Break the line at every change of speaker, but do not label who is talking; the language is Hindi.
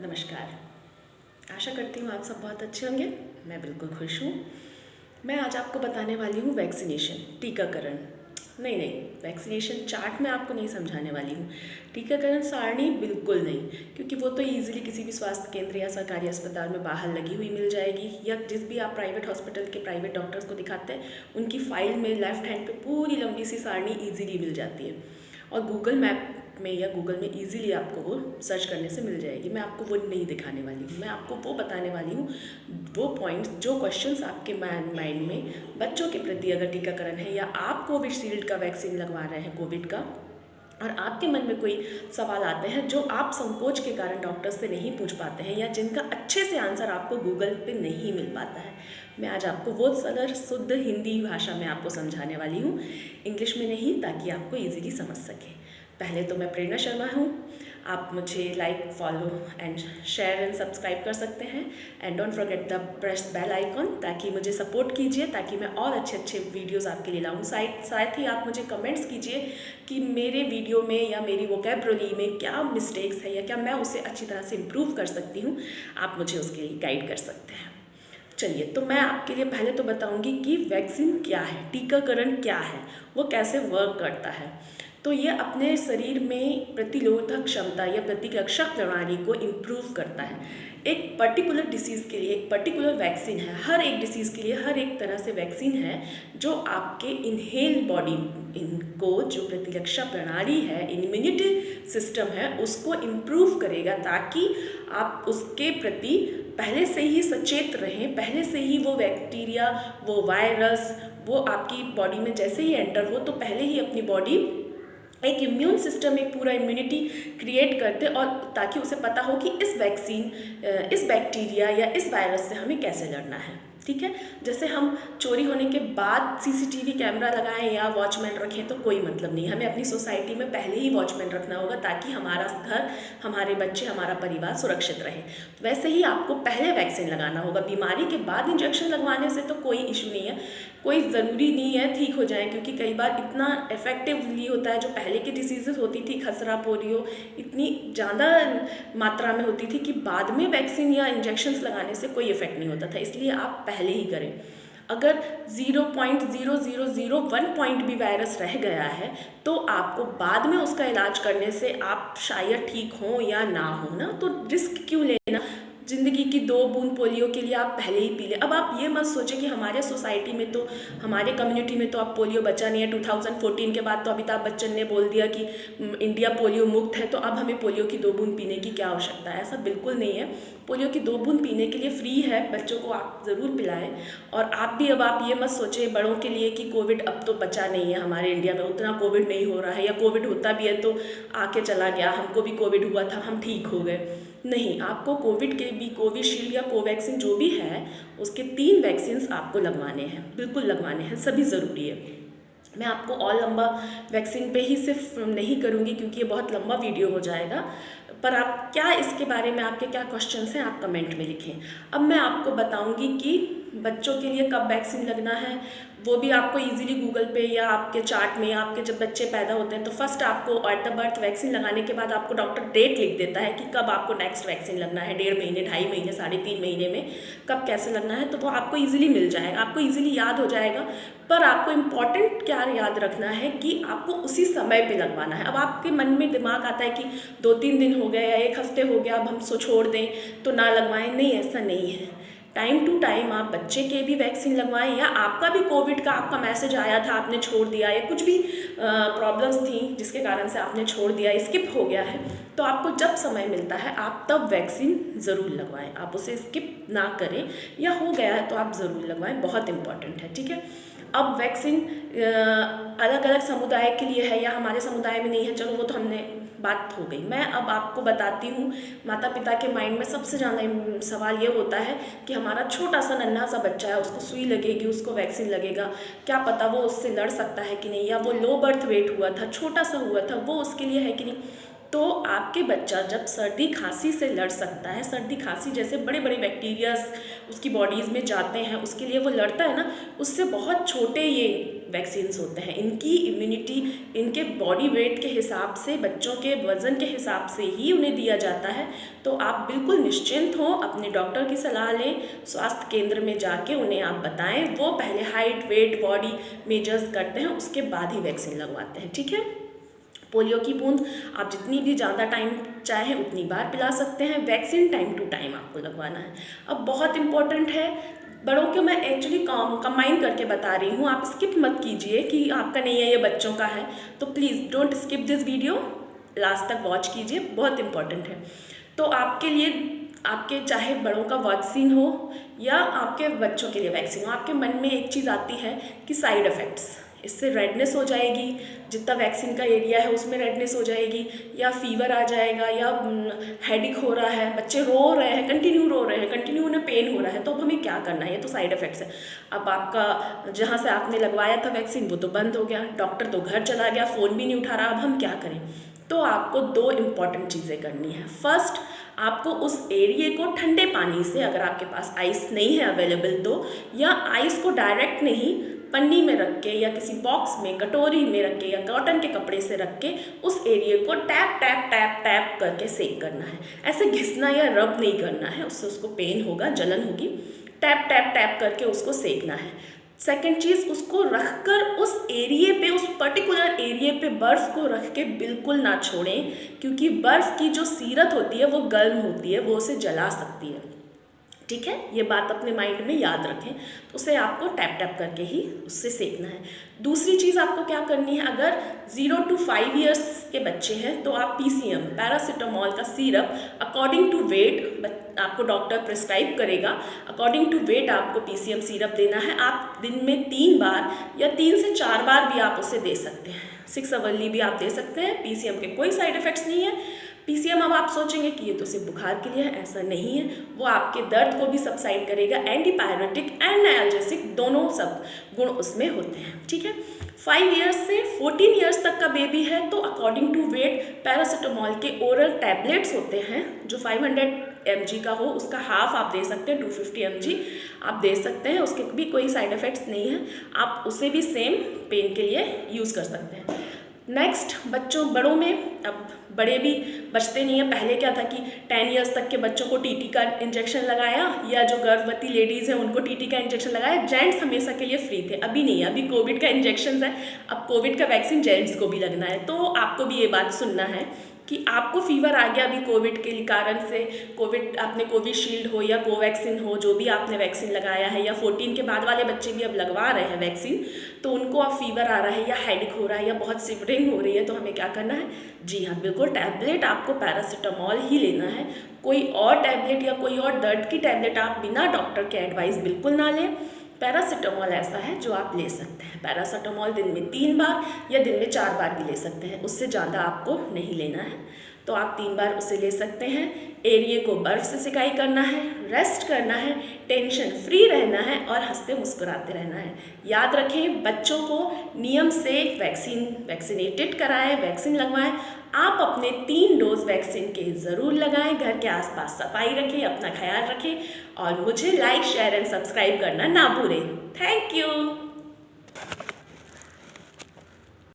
नमस्कार। आशा करती हूँ आप सब बहुत अच्छे होंगे। मैं बिल्कुल खुश हूँ। मैं आज आपको बताने वाली हूँ वैक्सीनेशन, टीकाकरण। नहीं, वैक्सीनेशन चार्ट मैं आपको नहीं समझाने वाली हूँ। टीकाकरण सारणी बिल्कुल नहीं, क्योंकि वो तो ईजिली किसी भी स्वास्थ्य केंद्र या सरकारी अस्पताल में बाहर लगी हुई मिल जाएगी, या जिस भी आप प्राइवेट हॉस्पिटल के प्राइवेट डॉक्टर्स को दिखाते हैं उनकी फाइल में लेफ्ट हैंड पे पूरी लंबी सी सारणी ईजिली मिल जाती है, और गूगल मैप में या गूगल में इजीली आपको वो सर्च करने से मिल जाएगी। मैं आपको वो नहीं दिखाने वाली हूँ। मैं आपको वो बताने वाली हूँ, वो पॉइंट्स, जो क्वेश्चंस आपके माइंड में बच्चों के प्रति अगर टीकाकरण है, या आप कोविशील्ड का वैक्सीन लगवा रहे हैं कोविड का, और आपके मन में कोई सवाल आते हैं जो आप संकोच के कारण डॉक्टर से नहीं पूछ पाते हैं, या जिनका अच्छे से आंसर आपको गूगल पे नहीं मिल पाता है, मैं आज आपको वो सरल शुद्ध हिंदी भाषा में आपको समझाने वाली हूँ, इंग्लिश में नहीं, ताकि आपको ईजिली समझ सके। पहले तो मैं प्रेरणा शर्मा हूँ। आप मुझे like, follow and share and subscribe कर सकते हैं, and don't forget the press bell icon, ताकि मुझे सपोर्ट कीजिए, ताकि मैं और अच्छे वीडियोस आपके लिए लाऊं। साथ ही आप मुझे कमेंट्स कीजिए कि मेरे वीडियो में या मेरी वोकैबुलरी में क्या मिस्टेक्स है, या क्या मैं उसे अच्छी तरह से इम्प्रूव कर सकती हूँ। आप मुझे उसके लिए गाइड कर सकते हैं। चलिए, तो मैं आपके लिए पहले तो बताऊंगी कि वैक्सीन क्या है, टीकाकरण क्या है, वो कैसे वर्क करता है। तो ये अपने शरीर में प्रतिरोधक क्षमता या प्रतिरक्षक प्रणाली को इम्प्रूव करता है। एक पर्टिकुलर डिसीज़ के लिए एक पर्टिकुलर वैक्सीन है। हर एक डिसीज़ के लिए हर एक तरह से वैक्सीन है, जो आपके इनहेल बॉडी इनको जो प्रतिरक्षा प्रणाली है, इम्यूनिटी सिस्टम है, उसको इम्प्रूव करेगा, ताकि आप उसके प्रति पहले से ही सचेत रहें, पहले से ही वो बैक्टीरिया, वो वायरस, वो आपकी बॉडी में जैसे ही एंटर हो तो पहले ही अपनी बॉडी एक इम्यून सिस्टम, एक पूरा इम्यूनिटी क्रिएट करते, और ताकि उसे पता हो कि इस वैक्सीन, इस बैक्टीरिया या इस वायरस से हमें कैसे लड़ना है। ठीक है, जैसे हम चोरी होने के बाद सीसीटीवी कैमरा लगाएं या वॉचमैन रखें तो कोई मतलब नहीं। हमें अपनी सोसाइटी में पहले ही वॉचमैन रखना होगा, ताकि हमारा घर, हमारे बच्चे, हमारा परिवार सुरक्षित रहे। वैसे ही आपको पहले वैक्सीन लगाना होगा। बीमारी के बाद इंजेक्शन लगवाने से तो कोई इशू नहीं है, कोई ज़रूरी नहीं है ठीक हो जाए, क्योंकि कई बार इतना इफेक्टिवली होता है। जो पहले की डिसीजेस होती थी, खसरा, पोलियो, इतनी ज़्यादा मात्रा में होती थी कि बाद में वैक्सीन या इंजेक्शन्स लगाने से कोई इफेक्ट नहीं होता था। इसलिए आप पहले ही करें। अगर 0.0001 पॉइंट भी वायरस रह गया है तो आपको बाद में उसका इलाज करने से आप शायद ठीक हो या ना हो ना, तो रिस्क क्यों लेना। ज़िंदगी की 2 बूंद पोलियो के लिए आप पहले ही पी लें। अब आप ये मत सोचें कि हमारे सोसाइटी में तो, हमारे कम्युनिटी में तो अब पोलियो बचा नहीं है। 2014 के बाद तो अमिताभ बच्चन ने बोल दिया कि इंडिया पोलियो मुक्त है, तो अब हमें पोलियो की 2 बूंद पीने की क्या आवश्यकता है। ऐसा बिल्कुल नहीं है। पोलियो की 2 बूंद पीने के लिए फ्री है, बच्चों को आप ज़रूर पिलाएं। और आप भी, अब आप ये मत सोचें बड़ों के लिए कि कोविड अब तो बचा नहीं है, हमारे इंडिया में उतना कोविड नहीं हो रहा है, या कोविड होता भी है तो आके चला गया, हमको भी कोविड हुआ था, हम ठीक हो गए। नहीं, आपको कोविड के भी कोविशील्ड या कोवैक्सीन जो भी है, उसके 3 वैक्सीन्स आपको लगवाने हैं, बिल्कुल लगवाने हैं, सभी ज़रूरी है। मैं आपको और लंबा वैक्सीन पे ही सिर्फ नहीं करूँगी, क्योंकि ये बहुत लंबा वीडियो हो जाएगा। पर आप क्या, इसके बारे में आपके क्या क्वेश्चंस हैं, आप कमेंट में लिखें। अब मैं आपको बताऊंगी कि बच्चों के लिए कब वैक्सीन लगना है, वो भी आपको इजीली गूगल पे या आपके चार्ट में, आपके जब बच्चे पैदा होते हैं तो फर्स्ट आपको एट द बर्थ वैक्सीन लगाने के बाद आपको डॉक्टर डेट लिख देता है कि कब आपको नेक्स्ट वैक्सीन लगना है, 1.5 महीने, 2.5 महीने, 3.5 महीने में कब कैसे लगना है, तो वो आपको ईजिली मिल जाएगा, आपको ईजिली याद हो जाएगा। पर आपको इम्पॉर्टेंट क्या याद रखना है कि आपको उसी समय पे लगवाना है। अब आपके मन में दिमाग आता है कि 2-3 दिन हो गए या 1 हफ्ते हो गया, अब हम छोड़ दें तो ना लगवाएं। नहीं, ऐसा नहीं है। टाइम टू टाइम आप बच्चे के भी वैक्सीन लगवाएं, या आपका भी कोविड का आपका मैसेज आया था, आपने छोड़ दिया, या कुछ भी प्रॉब्लम्स थी जिसके कारण से आपने छोड़ दिया, स्किप हो गया है, तो आपको जब समय मिलता है आप तब वैक्सीन ज़रूर लगवाएं। आप उसे स्किप ना करें, या हो गया है तो आप ज़रूर लगवाएं, बहुत इंपॉर्टेंट है। ठीक है, अब वैक्सीन अलग अलग समुदाय के लिए है या हमारे समुदाय में नहीं है, चलो वो तो हमने बात हो गई। मैं अब आपको बताती हूँ, माता पिता के माइंड में सबसे ज़्यादा सवाल ये होता है कि हमारा छोटा सा नन्हा सा बच्चा है, उसको सुई लगेगी, उसको वैक्सीन लगेगा, क्या पता वो उससे लड़ सकता है कि नहीं, या वो लो बर्थ वेट हुआ था, छोटा सा हुआ था, वो उसके लिए है कि नहीं। तो आपके बच्चा जब सर्दी खांसी से लड़ सकता है, सर्दी खांसी जैसे बड़े बड़े बैक्टीरियाज उसकी बॉडीज़ में जाते हैं, उसके लिए वो लड़ता है ना, उससे बहुत छोटे ये वैक्सीन्स होते हैं। इनकी इम्यूनिटी इनके बॉडी वेट के हिसाब से, बच्चों के वज़न के हिसाब से ही उन्हें दिया जाता है। तो आप बिल्कुल निश्चिंत हों, अपने डॉक्टर की सलाह लें, स्वास्थ्य केंद्र में जाके उन्हें आप बताएं। वो पहले हाइट, वेट, बॉडी मेजर्स करते हैं, उसके बाद ही वैक्सीन लगवाते हैं, ठीक है। पोलियो की बूंद आप जितनी भी ज़्यादा टाइम चाहें उतनी बार पिला सकते हैं। वैक्सीन टाइम टू टाइम आपको लगवाना है। अब बहुत इम्पॉर्टेंट है, बड़ों के मैं एक्चुअली कंबाइन करके बता रही हूँ, आप स्किप मत कीजिए कि आपका नहीं है ये बच्चों का है। तो please don't skip this video, last तक वॉच कीजिए, बहुत इम्पॉर्टेंट है। तो आपके लिए, आपके चाहे बड़ों का वैक्सीन हो या आपके बच्चों के लिए वैक्सीन हो, आपके मन में एक चीज़ आती है कि साइड इफ़ेक्ट्स, इससे रेडनेस हो जाएगी, जितना वैक्सीन का एरिया है उसमें रेडनेस हो जाएगी, या फीवर आ जाएगा, या हेडेक हो रहा है, बच्चे रो रहे हैं, कंटिन्यू रो रहे हैं, कंटिन्यू उन्हें पेन हो रहा है, तो अब हमें क्या करना है, ये तो साइड इफ़ेक्ट्स है। अब आपका जहाँ से आपने लगवाया था वैक्सीन वो तो बंद हो गया, डॉक्टर तो घर चला गया, फ़ोन भी नहीं उठा रहा, अब हम क्या करें। तो आपको दो इम्पॉर्टेंट चीज़ें करनी है। फर्स्ट, आपको उस एरिए को ठंडे पानी से, अगर आपके पास आइस नहीं है अवेलेबल तो, या आइस को डायरेक्ट नहीं, पन्नी में रख के या किसी बॉक्स में, कटोरी में रख के या कॉटन के कपड़े से रख के उस एरिए को टैप टैप टैप टैप करके सेक करना है। ऐसे घिसना या रब नहीं करना है, उससे उसको पेन होगा, जलन होगी। टैप टैप टैप करके उसको सेकना है। सेकेंड चीज़, उसको रखकर उस एरिए पे, उस पर्टिकुलर एरिए पे बर्फ़ को रख के बिल्कुल ना छोड़ें, क्योंकि बर्फ़ की जो सीरत होती है वो गर्म होती है, वो उसे जला सकती है, ठीक है। ये बात अपने माइंड में याद रखें। तो उसे आपको टैप टैप करके ही उससे सेकना है। दूसरी चीज़ आपको क्या करनी है, अगर 0 to 5 ईयर्स के बच्चे हैं तो आप PCM, पैरासीटामोल का सिरप, अकॉर्डिंग टू वेट आपको डॉक्टर प्रिस्क्राइब करेगा, अकॉर्डिंग टू वेट आपको PCM सिरप देना है। आप दिन में 3 बार या 3 से 4 बार भी आप उसे दे सकते हैं। 6 अवर्ली भी आप दे सकते हैं। PCM के कोई साइड इफ़ेक्ट्स नहीं है। PCM, अब आप सोचेंगे कि ये तो सिर्फ बुखार के लिए है, ऐसा नहीं है। वो आपके दर्द को भी सबसाइड करेगा, एंटीपायरेटिक एंड एनाल्जेसिक दोनों सब गुण उसमें होते हैं, ठीक है। 5 ईयर्स से 14 ईयर्स तक का बेबी है तो अकॉर्डिंग टू वेट पैरासीटामोल के ओरल टैबलेट्स होते हैं, जो 500 mg का हो उसका हाफ आप दे सकते हैं, 250 mg आप दे सकते हैं। उसके भी कोई साइड इफ़ेक्ट्स नहीं है, आप उसे भी सेम पेन के लिए यूज़ कर सकते हैं। नेक्स्ट, बड़ों में, अब बड़े भी बचते नहीं है। पहले क्या था कि 10 ईयर्स तक के बच्चों को TT का इंजेक्शन लगाया, या जो गर्भवती लेडीज़ हैं उनको TT का इंजेक्शन लगाया। जेंट्स हमेशा के लिए फ्री थे, अभी नहीं है, अभी कोविड का इंजेक्शन है, अब कोविड का वैक्सीन जेंट्स को भी लगना है। तो आपको भी ये बात सुनना है कि आपको फीवर आ गया अभी कोविड के कारण से, कोविड आपने कोविशील्ड हो या कोवैक्सीन हो, जो भी आपने वैक्सीन लगाया है, या 14 के बाद वाले बच्चे भी अब लगवा रहे हैं वैक्सीन, तो उनको अब फीवर आ रहा है या हेडेक हो रहा है या बहुत शिवरिंग हो रही है, तो हमें क्या करना है, जी हाँ बिल्कुल, टैबलेट आपको पैरासीटामोल ही लेना है। कोई और टैबलेट या कोई और दर्द की टैबलेट आप बिना डॉक्टर के एडवाइस बिल्कुल ना लें। पैरासीटामोल ऐसा है जो आप ले सकते हैं। पैरासीटामोल दिन में 3 बार या दिन में 4 बार भी ले सकते हैं, उससे ज़्यादा आपको नहीं लेना है। तो आप 3 बार उसे ले सकते हैं। एरिए को बर्फ़ से सिकाई करना है, रेस्ट करना है, टेंशन फ्री रहना है और हंसते मुस्कुराते रहना है। याद रखें, बच्चों को नियम से वैक्सीनेटेड कराएं, वैक्सीन लगवाएं। आप अपने 3 डोज वैक्सीन के ज़रूर लगाएं। घर के आसपास सफाई रखें, अपना ख्याल रखें और मुझे लाइक, शेयर एंड सब्सक्राइब करना ना भूलें। Thank you.